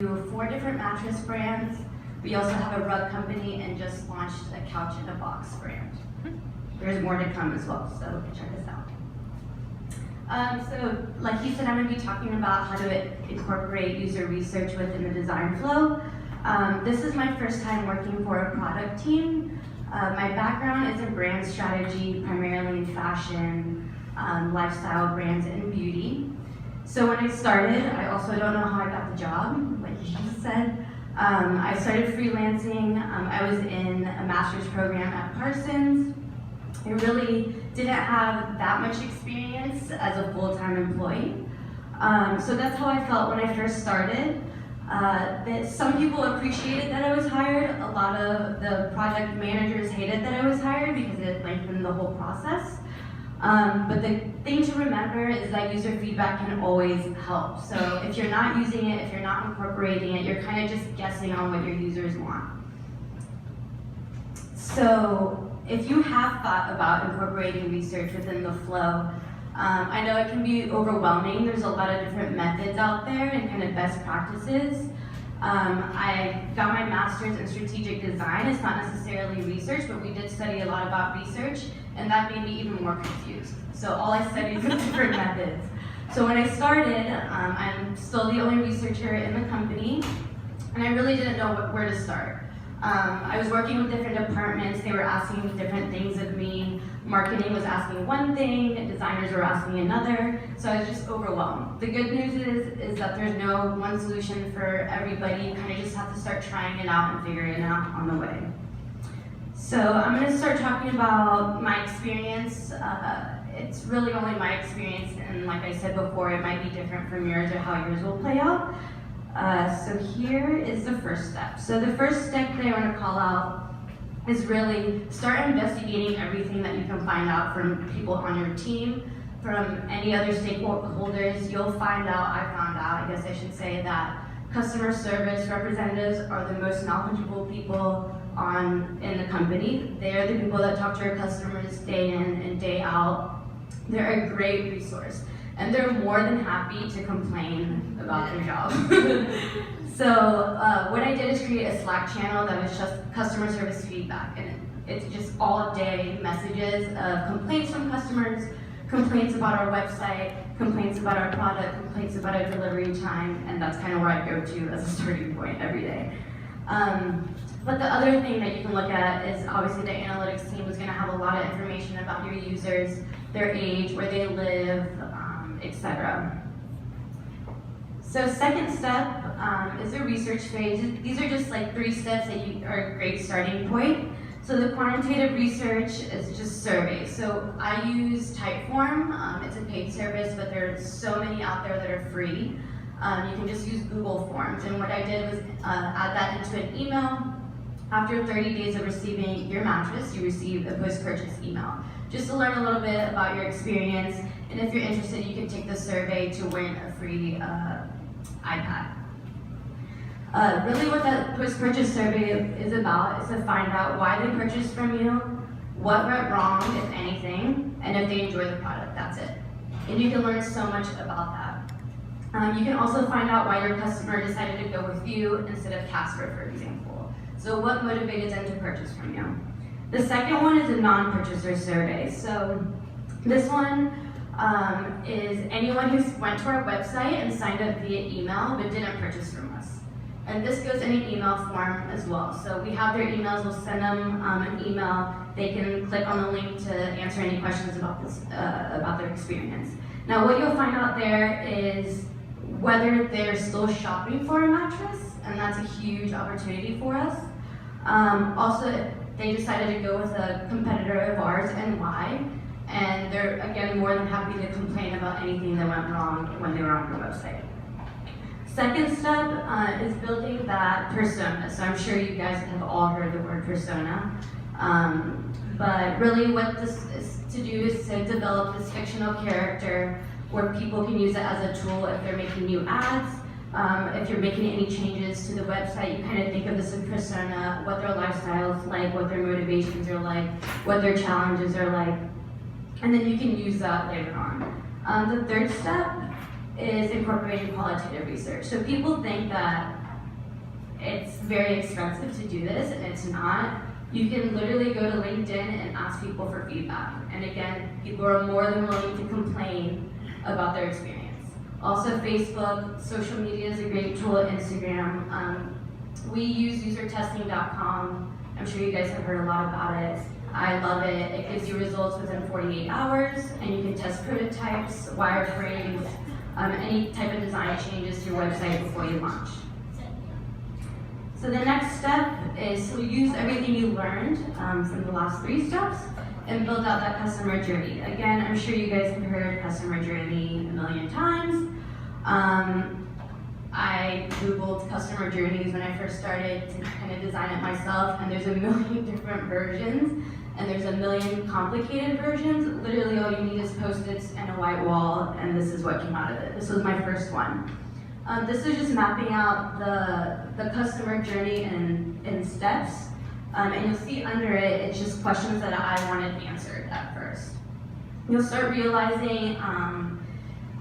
do 4 different mattress brands. We also have a rug company and just launched a couch in a box brand. There's more to come as well, so check us out. So like he said, I'm going to be talking about how to incorporate user research within the design flow. This is my first time working for a product team. My background is in brand strategy, primarily in fashion, lifestyle brands, and beauty. So when I started, I also don't know how I got the job, like he just said. I started freelancing. I was in a master's program at Parsons. I really didn't have that much experience as a full-time employee. So that's how I felt when I first started. That some people appreciated that I was hired. A lot of the project managers hated that I was hired because it lengthened the whole process. But the thing to remember is that user feedback can always help. So if you're not using it, if you're not incorporating it, you're kind of just guessing on what your users want. So if you have thought about incorporating research within the flow, I know it can be overwhelming. There's a lot of different methods out there and kind of best practices. I got my master's in strategic design. It's not necessarily research, but we did study a lot about research, and that made me even more confused. So all I studied was different methods. So when I started, I'm still the only researcher in the company, and I really didn't know where to start. I was working with different departments. They were asking different things of me. Marketing was asking one thing, and designers were asking another, so I was just overwhelmed. The good news is that there's no one solution for everybody. You kind of just have to start trying it out and figuring it out on the way. So I'm going to start talking about my experience. It's really only my experience, and like I said before, it might be different from yours or how yours will play out. So here is the first step. So the first step that I want to call out is really start investigating everything that you can find out from people on your team, from any other stakeholders. You'll find out, I found out, I guess I should say, that customer service representatives are the most knowledgeable people in the company. They're the people that talk to our customers day in and day out. They're a great resource. And they're more than happy to complain about their job. So what I did is create a Slack channel that was just customer service feedback. And it's just all day messages of complaints from customers, complaints about our website, complaints about our product, complaints about our delivery time, and that's kind of where I go to as a starting point every day. But the other thing that you can look at is obviously the analytics team is going to have a lot of information about your users, their age, where they live, etc. So second step is the research phase. These are just like 3 steps that are a great starting point. So the quantitative research is just surveys. So I use Typeform. It's a paid service, but there's so many out there that are free. You can just use Google Forms. And what I did was add that into an email. After 30 days of receiving your mattress, you receive a post-purchase email, just to learn a little bit about your experience. And if you're interested, you can take the survey to win a free iPad. Really what that post-purchase survey is about is to find out why they purchased from you, what went wrong, if anything, and if they enjoy the product, that's it. And you can learn so much about that. You can also find out why your customer decided to go with you instead of Casper, for example. So what motivated them to purchase from you? The second one is a non-purchaser survey. So this one is anyone who went to our website and signed up via email but didn't purchase from us. And this goes in an email form as well. So we have their emails, we'll send them an email. They can click on the link to answer any questions about their experience. Now what you'll find out there is whether they're still shopping for a mattress, and that's a huge opportunity for us. Also, if they decided to go with a competitor of ours and why, and they're, again, more than happy to complain about anything that went wrong when they were on your website. Second step is building that persona. So I'm sure you guys have all heard the word persona. But really what this is to do is to develop this fictional character where people can use it as a tool if they're making new ads. If you're making any changes to the website, you kind of think of this as persona, what their lifestyle is like, what their motivations are like, what their challenges are like, and then you can use that later on. The third step is incorporating qualitative research. So people think that it's very expensive to do this, and it's not. You can literally go to LinkedIn and ask people for feedback. And again, people are more than willing to complain about their experience. Also Facebook, social media is a great tool, Instagram. We use usertesting.com. I'm sure you guys have heard a lot about it. I love it. It gives you results within 48 hours, and you can test prototypes, wireframes, any type of design changes to your website before you launch. So the next step is to use everything you learned from the last 3 steps and build out that customer journey. Again, I'm sure you guys have heard customer journey a million times. I Googled customer journeys when I first started to kind of design it myself, and there's a million different versions, and there's a million complicated versions. Literally all you need is Post-its and a white wall, and this is what came out of it. This was my first one. This is just mapping out the customer journey in steps, and you'll see under it, it's just questions that I wanted answered at first. You'll start realizing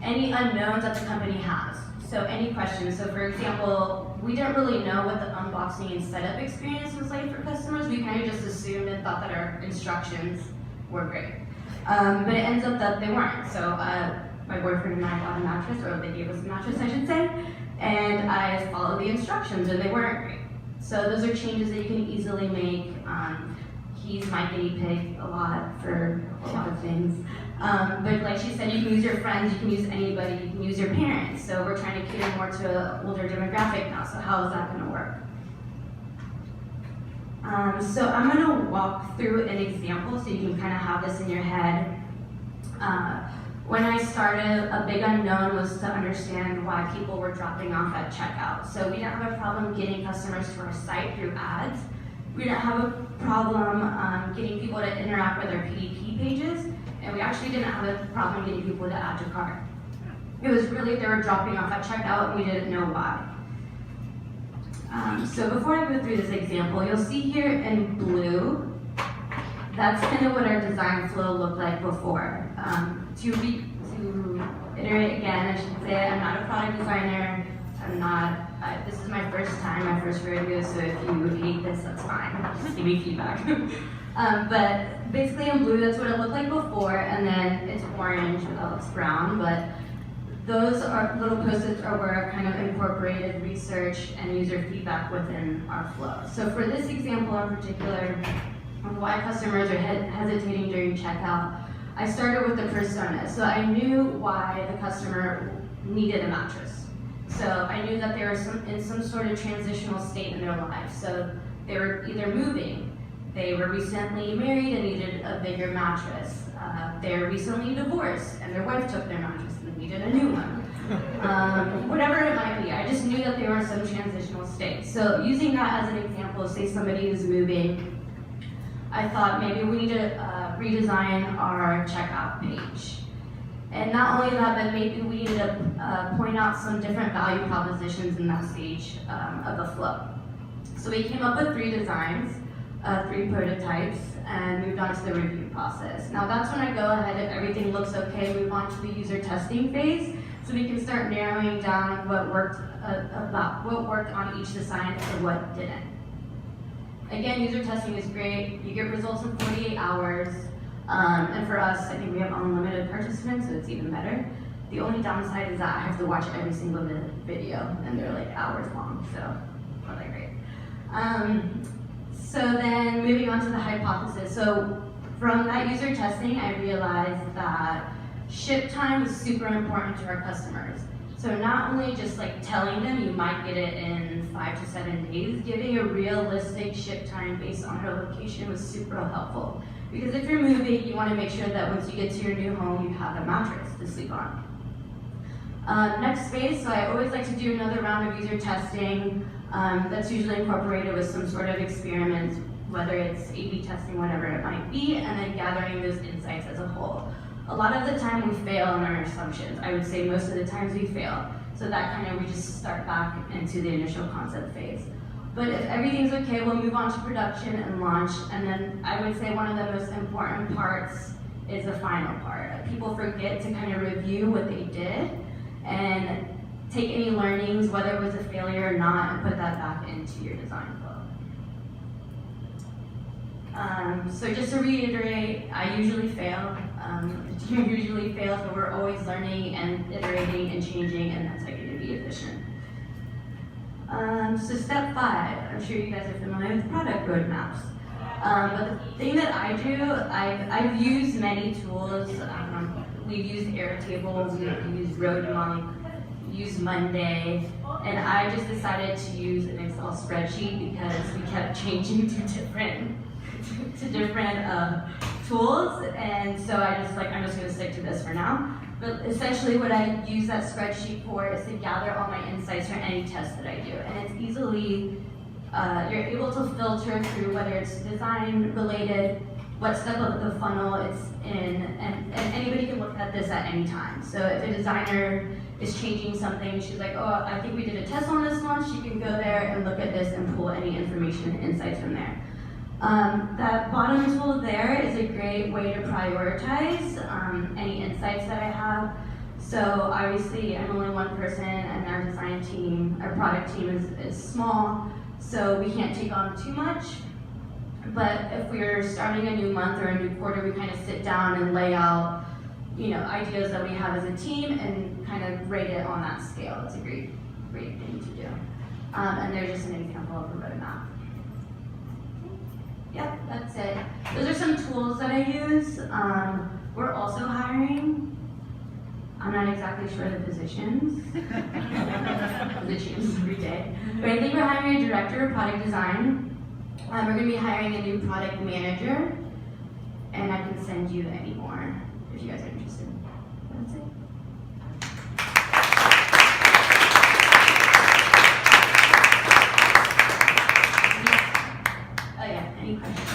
any unknowns that the company has. So any questions. So for example, we didn't really know what the unboxing and setup experience was like for customers. We kind of just assumed and thought that our instructions were great. But it ends up that they weren't. So my boyfriend and I bought a mattress, or they gave us a mattress, I should say, and I followed the instructions and they weren't great. So those are changes that you can easily make. He's my guinea pig a lot for a lot of things. But like she said, you can use your friends, you can use anybody, you can use your parents. So we're trying to cater more to an older demographic now, so how is that going to work? So I'm going to walk through an example so you can kind of have this in your head. When I started, a big unknown was to understand why people were dropping off at checkout. So we didn't have a problem getting customers to our site through ads. We didn't have a problem getting people to interact with our PDP pages, and we actually didn't have a problem getting people to add to cart. It was really they were dropping off at checkout and we didn't know why. So before I go through this example, you'll see here in blue, that's kind of what our design flow looked like before. To iterate again, I should say I'm not a product designer. This is my first time, my first rodeo, so if you hate this, that's fine. Just give me feedback. But basically in blue, that's what it looked like before, and then it's orange, that looks brown, but those are little post-its are where I kind of incorporated research and user feedback within our flow. So for this example in particular, of why customers are hesitating during checkout, I started with the persona. So I knew why the customer needed a mattress. So I knew that they were in some sort of transitional state in their lives. So they were either moving, they were recently married and needed a bigger mattress. They're recently divorced and their wife took their mattress and they needed a new one. Whatever it might be, I just knew that they were in some transitional state. So using that as an example, say somebody who's moving, I thought maybe we need to redesign our checkout page. And not only that, but maybe we need to point out some different value propositions in that stage of the flow. So we came up with 3 designs, 3 prototypes, and moved on to the review process. Now that's when I go ahead, if everything looks okay, move on to the user testing phase, so we can start narrowing down what worked on each design and what didn't. Again, user testing is great. You get results in 48 hours. And for us, I think we have unlimited participants, so it's even better. The only downside is that I have to watch every single video, and they're like hours long, so not that great. So then moving on to the hypothesis. So from that user testing, I realized that ship time is super important to our customers. So not only just like telling them you might get it in 5 to 7 days, giving a realistic ship time based on her location was super helpful. Because if you're moving, you want to make sure that once you get to your new home, you have a mattress to sleep on. Next phase, so I always like to do another round of user testing that's usually incorporated with some sort of experiment, whether it's A/B testing, whatever it might be, and then gathering those insights as a whole. A lot of the time we fail in our assumptions. I would say most of the times we fail. So that kind of, we just start back into the initial concept phase. But if everything's okay, we'll move on to production and launch. And then I would say one of the most important parts is the final part. People forget to kind of review what they did. And take any learnings, whether it was a failure or not, and put that back into your design flow. So just to reiterate, I usually fail. The team usually fails, but we're always learning and iterating and changing, and that's how you're going to be efficient. So step 5, I'm sure you guys are familiar with product roadmaps. But the thing that I do, I've used many tools. We've used Airtable, we've used Roadmonk, used Monday, and I just decided to use an Excel spreadsheet because we kept changing to different tools, and so I'm just going to stick to this for now. But essentially what I use that spreadsheet for is to gather all my insights for any test that I do, and it's easily, you're able to filter through whether it's design related, what step of the funnel it's in, and anybody can look at this at any time. So if a designer is changing something, she's like, oh, I think we did a test on this launch, you can go there and look at this and pull any information and insights from there. That bottom tool there is a great way to prioritize any insights that I have. So obviously I'm only one person and our design team, our product team is small, so we can't take on too much. But if we're starting a new month or a new quarter, we kind of sit down and lay out, ideas that we have as a team and kind of rate it on that scale. It's a great thing to do. And there's just an example of a roadmap. Yep, that's it. Those are some tools that I use. We're also hiring. I'm not exactly sure the positions. It changes every day. But I think we're hiring a director of product design. We're going to be hiring a new product manager. And I can send you any more if you guys are interested. That's it. Oh yeah, any questions?